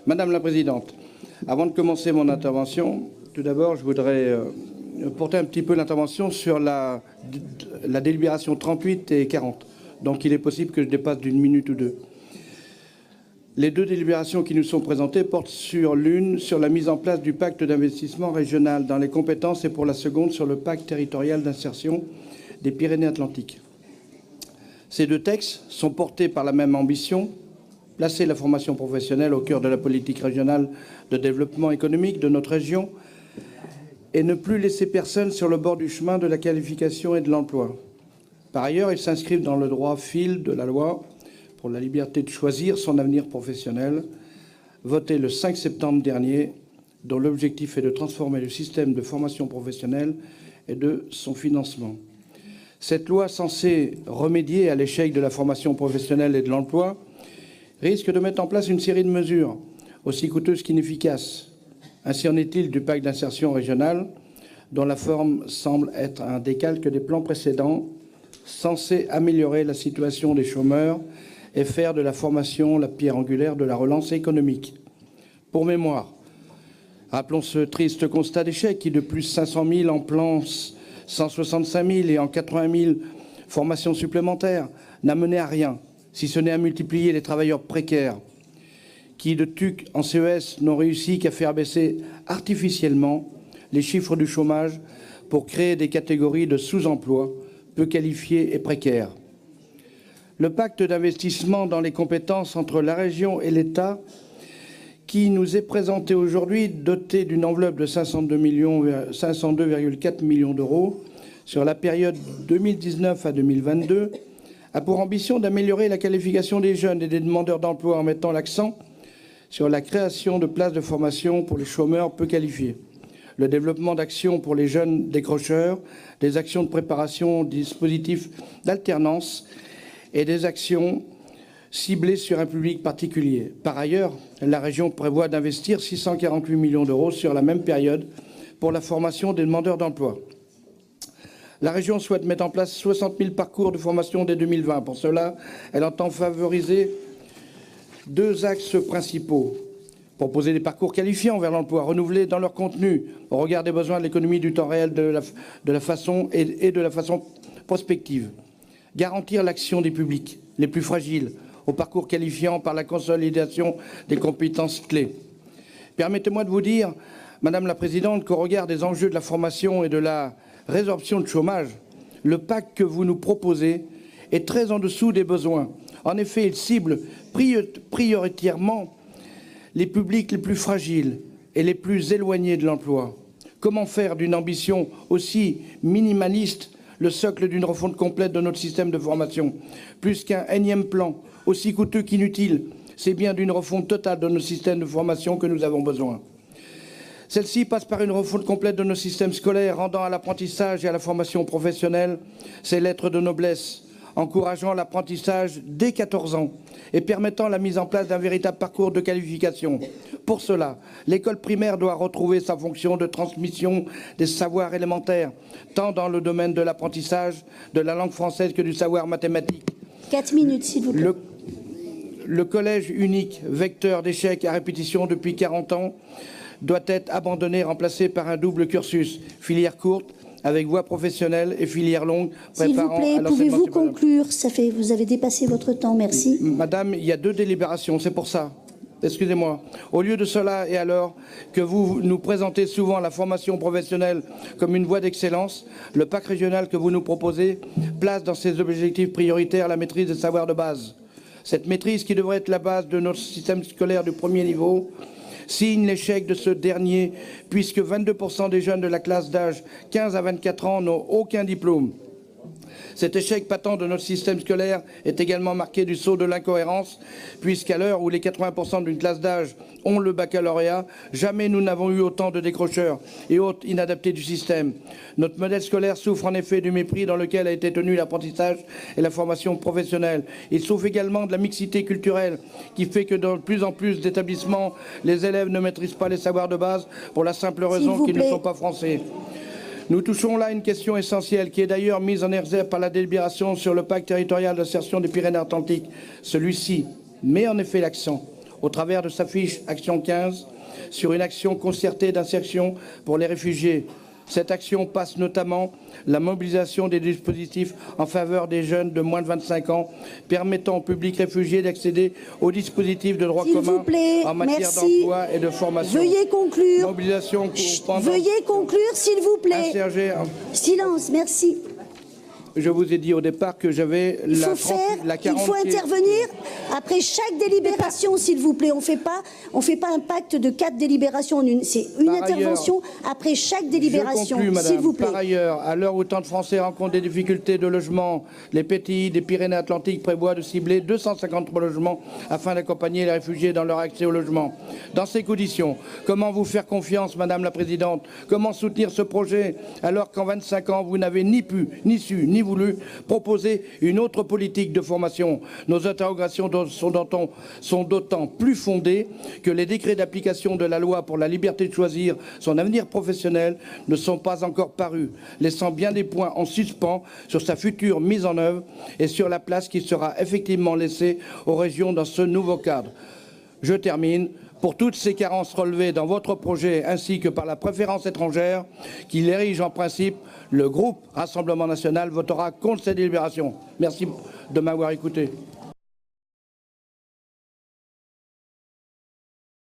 Madame la Présidente, avant de commencer mon intervention, tout d'abord, je voudrais porter un petit peu l'intervention sur la délibération 38 et 40. Donc il est possible que je dépasse d'une minute ou deux. Les deux délibérations qui nous sont présentées portent sur l'une sur la mise en place du pacte d'investissement régional dans les compétences et pour la seconde sur le pacte territorial d'insertion des Pyrénées-Atlantiques. Ces deux textes sont portés par la même ambition, placer la formation professionnelle au cœur de la politique régionale de développement économique de notre région et ne plus laisser personne sur le bord du chemin de la qualification et de l'emploi. Par ailleurs, ils s'inscrivent dans le droit fil de la loi pour la liberté de choisir son avenir professionnel, votée le 5 septembre dernier, dont l'objectif est de transformer le système de formation professionnelle et de son financement. Cette loi censée remédier à l'échec de la formation professionnelle et de l'emploi risque de mettre en place une série de mesures aussi coûteuses qu'inefficaces. Ainsi en est-il du pacte d'insertion régionale, dont la forme semble être un décalque des plans précédents, censé améliorer la situation des chômeurs et faire de la formation la pierre angulaire de la relance économique. Pour mémoire, rappelons ce triste constat d'échec qui, de plus 500 000 en plan 165 000 et en 80 000 formations supplémentaires, n'a mené à rien, si ce n'est à multiplier les travailleurs précaires, qui, de TUC en CES, n'ont réussi qu'à faire baisser artificiellement les chiffres du chômage pour créer des catégories de sous-emploi peu qualifiés et précaires. Le pacte d'investissement dans les compétences entre la région et l'État, qui nous est présenté aujourd'hui, doté d'une enveloppe de 502,4 millions d'euros sur la période 2019 à 2022, a pour ambition d'améliorer la qualification des jeunes et des demandeurs d'emploi en mettant l'accent sur la création de places de formation pour les chômeurs peu qualifiés, le développement d'actions pour les jeunes décrocheurs, des actions de préparation, des dispositifs d'alternance et des actions ciblées sur un public particulier. Par ailleurs, la région prévoit d'investir 648 millions d'euros sur la même période pour la formation des demandeurs d'emploi. La région souhaite mettre en place 60 000 parcours de formation dès 2020. Pour cela, elle entend favoriser deux axes principaux. Proposer des parcours qualifiants vers l'emploi, renouvelés dans leur contenu, au regard des besoins de l'économie du temps réel de la façon prospective. Garantir l'action des publics les plus fragiles au parcours qualifiant par la consolidation des compétences clés. Permettez-moi de vous dire, Madame la Présidente, qu'au regard des enjeux de la formation et de la résorption de chômage, le pacte que vous nous proposez est très en dessous des besoins. En effet, il cible prioritairement les publics les plus fragiles et les plus éloignés de l'emploi. Comment faire d'une ambition aussi minimaliste le socle d'une refonte complète de notre système de formation? Plus qu'un énième plan, aussi coûteux qu'inutile, c'est bien d'une refonte totale de notre système de formation que nous avons besoin. Celle-ci passe par une refonte complète de nos systèmes scolaires, rendant à l'apprentissage et à la formation professionnelle ses lettres de noblesse, encourageant l'apprentissage dès 14 ans et permettant la mise en place d'un véritable parcours de qualification. Pour cela, l'école primaire doit retrouver sa fonction de transmission des savoirs élémentaires, tant dans le domaine de l'apprentissage de la langue française que du savoir mathématique. 4 minutes, s'il vous plaît. Le collège unique, vecteur d'échecs à répétition depuis 40 ans, doit être abandonné, remplacé par un double cursus, filière courte, avec voie professionnelle et filière longue, préparant s'il vous plaît, pouvez-vous conclure? Vous avez dépassé votre temps, merci. Madame, il y a deux délibérations, c'est pour ça. Excusez-moi. Au lieu de cela, et alors que vous nous présentez souvent la formation professionnelle comme une voie d'excellence, le pacte régional que vous nous proposez place dans ses objectifs prioritaires la maîtrise des savoirs de base. Cette maîtrise, qui devrait être la base de notre système scolaire du premier niveau, signe l'échec de ce dernier, puisque 22% des jeunes de la classe d'âge 15 à 24 ans n'ont aucun diplôme. Cet échec patent de notre système scolaire est également marqué du sceau de l'incohérence, puisqu'à l'heure où les 80% d'une classe d'âge ont le baccalauréat, jamais nous n'avons eu autant de décrocheurs et autres inadaptés du système. Notre modèle scolaire souffre en effet du mépris dans lequel a été tenu l'apprentissage et la formation professionnelle. Il souffre également de la mixité culturelle qui fait que dans de plus en plus d'établissements, les élèves ne maîtrisent pas les savoirs de base pour la simple raison qu'ils ne sont pas français. Nous touchons là une question essentielle qui est d'ailleurs mise en exergue par la délibération sur le pacte territorial d'insertion des Pyrénées-Atlantiques. Celui-ci met en effet l'accent, au travers de sa fiche Action 15 sur une action concertée d'insertion pour les réfugiés. Cette action passe notamment la mobilisation des dispositifs en faveur des jeunes de moins de 25 ans, permettant au public réfugié d'accéder aux dispositifs de droit commun en matière d'emploi et de formation. Veuillez conclure. Mobilisation pendant... Veuillez conclure, s'il vous plaît. Silence, merci. Je vous ai dit au départ que j'avais la 40... Il faut intervenir après chaque délibération, s'il vous plaît. On fait pas un pacte de 4 délibérations. C'est une intervention après chaque délibération, s'il vous plaît. Par ailleurs, à l'heure où tant de Français rencontrent des difficultés de logement, les PTI des Pyrénées-Atlantiques prévoient de cibler 253 logements afin d'accompagner les réfugiés dans leur accès au logement. Dans ces conditions, comment vous faire confiance, Madame la Présidente? Comment soutenir ce projet alors qu'en 25 ans, vous n'avez ni pu, ni su, ni voulu proposer une autre politique de formation? Nos interrogations sont d'autant plus fondées que les décrets d'application de la loi pour la liberté de choisir son avenir professionnel ne sont pas encore parus, laissant bien des points en suspens sur sa future mise en œuvre et sur la place qui sera effectivement laissée aux régions dans ce nouveau cadre. Je termine. Pour toutes ces carences relevées dans votre projet ainsi que par la préférence étrangère qui l'érige en principe, le groupe Rassemblement national votera contre cette délibération. Merci de m'avoir écouté.